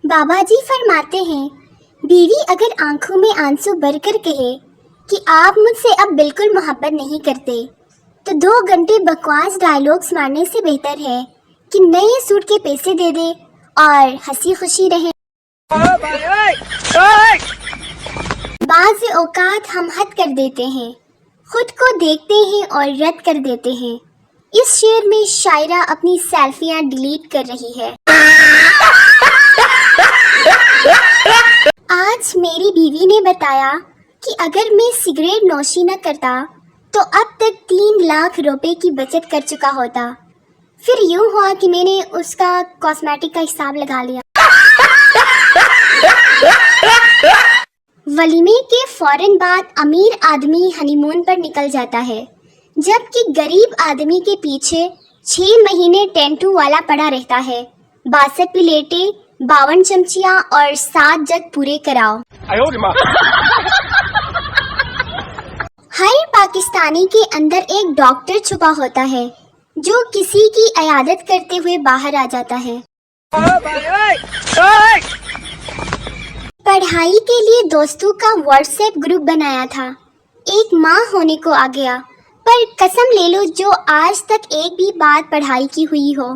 बाबा जी फरमाते हैं, बीवी अगर आंखों में आंसू भरकर कहे कि आप मुझसे अब बिल्कुल मोहब्बत नहीं करते, तो 2 घंटे बकवास डायलॉग्स मारने से बेहतर है कि नए सूट के पैसे दे दे और हंसी खुशी रहे। बाज़ औकात हम हद कर देते हैं, खुद को देखते हैं और रद्द कर देते हैं। इस शेर में शायरा अपनी सेल्फियां डिलीट कर रही है। आज मेरी बीवी ने बताया कि अगर मैं सिगरेट नोशी न करता तो अब तक 3 लाख रुपए की बचत कर चुका होता। फिर यूं हुआ कि मैंने उसका कॉस्मेटिक का हिसाब लगा लिया। वलीमे के फौरन बाद अमीर आदमी हनीमून पर निकल जाता है, जबकि गरीब आदमी के पीछे 6 महीने टेंटू वाला पड़ा रहता है। 62 प्लेटें, 52 चमचियाँ और 7 जग पूरे कराओ। हर पाकिस्तानी के अंदर एक डॉक्टर छुपा होता है जो किसी की इयादत करते हुए बाहर आ जाता है। पढ़ाई के लिए दोस्तों का व्हाट्सएप ग्रुप बनाया था। एक माँ होने को आ गया, पर कसम ले लो जो आज तक एक भी बात पढ़ाई की हुई हो।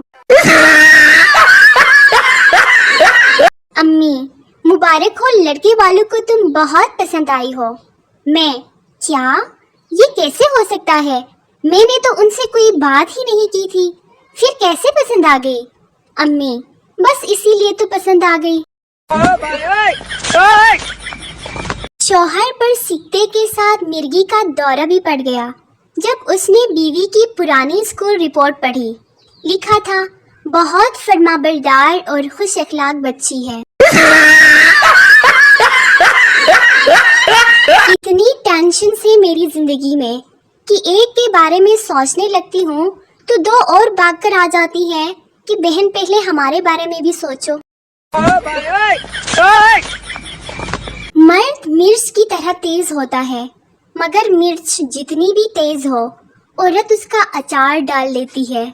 अम्मी, मुबारक हो, लड़के वालों को तुम बहुत पसंद आई हो। मैं, क्या? ये कैसे हो सकता है? मैंने तो उनसे कोई बात ही नहीं की थी, फिर कैसे पसंद आ गई? अम्मी, बस इसीलिए तो पसंद आ गई। शौहर पर सिक्के के साथ मिर्गी का दौरा भी पड़ गया जब उसने बीवी की पुरानी स्कूल रिपोर्ट पढ़ी। लिखा था, बहुत फरमाबरदार और खुश अखलाक बच्ची है। इतनी टेंशन से मेरी जिंदगी में कि एक के बारे में सोचने लगती हूँ तो 2 और भाग कर आ जाती है कि बहन पहले हमारे बारे में भी सोचो। मर्द मिर्च की तरह तेज होता है, मगर मिर्च जितनी भी तेज हो, औरत उसका अचार डाल लेती है।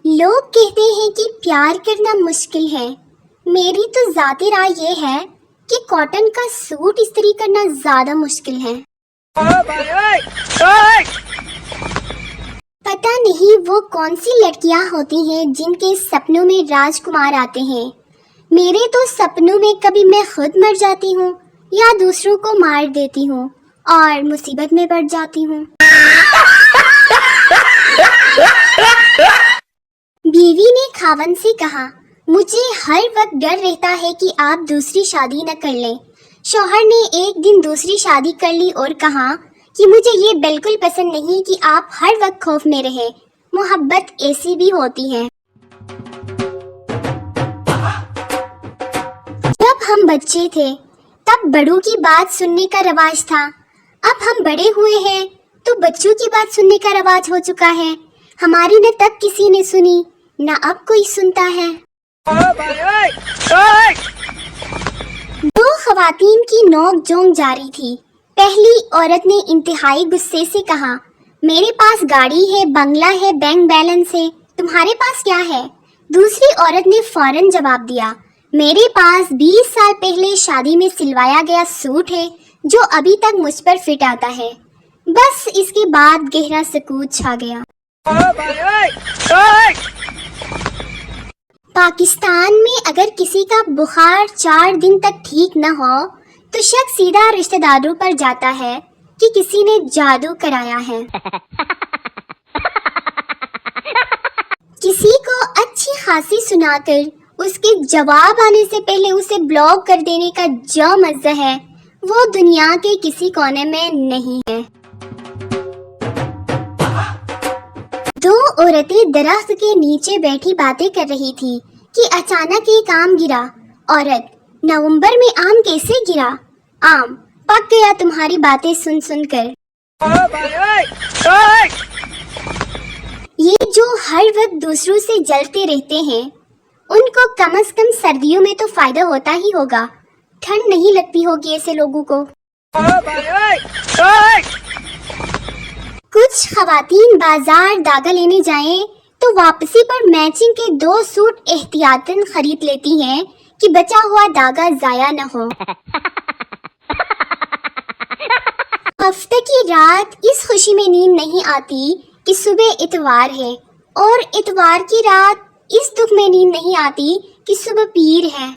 लोग कहते हैं कि प्यार करना मुश्किल है। मेरी तो ज़ाती राय ये है कि कॉटन का सूट इस्त्री करना ज्यादा मुश्किल है। पता नहीं वो कौन सी लड़कियां होती हैं जिनके सपनों में राजकुमार आते हैं। मेरे तो सपनों में कभी मैं खुद मर जाती हूँ या दूसरों को मार देती हूँ और मुसीबत में पड़ जाती हूँ। बीवी ने खावन से कहा, मुझे हर वक्त डर रहता है कि आप दूसरी शादी न कर लें। शौहर ने एक दिन दूसरी शादी कर ली और कहा कि मुझे ये बिल्कुल पसंद नहीं कि आप हर वक्त खौफ में रहें। मोहब्बत ऐसी भी होती है। जब हम बच्चे थे तब बड़ों की बात सुनने का रवाज था। अब हम बड़े हुए हैं तो बच्चों की बात सुनने का रवाज हो चुका है। हमारी न तब किसी ने सुनी न अब कोई सुनता है। 2 खवातीन की नोक झोंक जारी थी। पहली औरत ने इंतहाई गुस्से से कहा, मेरे पास गाड़ी है, बंगला है, बैंक बैलेंस है, तुम्हारे पास क्या है? दूसरी औरत ने फौरन जवाब दिया, मेरे पास 20 साल पहले शादी में सिलवाया गया सूट है जो अभी तक मुझ पर फिट आता है। बस इसके बाद गहरा सुकूत छा गया। पाकिस्तान में अगर किसी का बुखार 4 दिन तक ठीक न हो तो शक सीधा रिश्तेदारों पर जाता है कि किसी ने जादू कराया है। किसी को अच्छी खासी सुनाकर उसके जवाब आने से पहले उसे ब्लॉक कर देने का जो मजा है वो दुनिया के किसी कोने में नहीं है। 2 औरतें दरख्त के नीचे बैठी बातें कर रही थी कि अचानक एक आम गिरा। औरत, नवंबर में आम कैसे गिरा? आम, पक गया तुम्हारी बातें सुन सुनकर। ये जो हर वक्त दूसरों से जलते रहते हैं उनको कम से कम सर्दियों में तो फायदा होता ही होगा। ठंड नहीं लगती होगी ऐसे लोगों को। कुछ खवातीन बाजार दागा लेने जाएं تو واپسی پر میچنگ کے 2 سوٹ احتیاطاً خرید لیتی ہیں کہ بچا ہوا داغا ضائع نہ ہو۔ ہفتے کی رات اس خوشی میں نیند نہیں آتی کہ صبح اتوار ہے، اور اتوار کی رات اس دکھ میں نیند نہیں آتی کہ صبح پیر ہے۔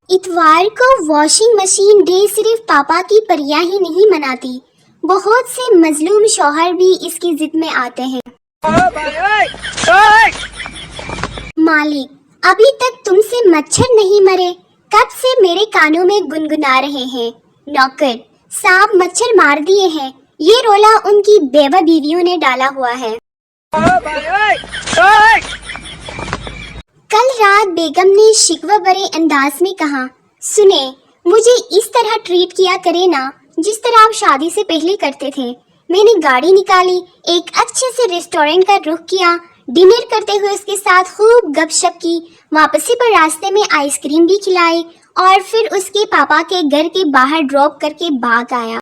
اتوار کو واشنگ مشین ڈے صرف پاپا کی پریاں ہی نہیں مناتی، بہت سے مظلوم شوہر بھی اس کی ضد میں آتے ہیں۔ مالک، ابھی تک تم سے مچھر نہیں مرے، کب سے میرے کانوں میں گنگنا رہے ہیں۔ نوکر، سانپ مچھر مار دیے ہیں، یہ رولا ان کی بیوہ بیویوں نے ڈالا ہوا ہے۔ کل رات بیگم نے شکوہ برے انداز میں کہا، سنیں، مجھے اس طرح ٹریٹ کیا کرے نا جس طرح آپ شادی سے پہلے کرتے تھے۔ میں نے گاڑی نکالی، ایک اچھے سے ریسٹورنٹ کا رخ کیا، ڈنر کرتے ہوئے اس کے ساتھ خوب گپ شپ کی، واپسی پر راستے میں آئس کریم بھی کھلائی، اور پھر اس کے پاپا کے گھر کے باہر ڈراپ کر کے بھاگ آیا۔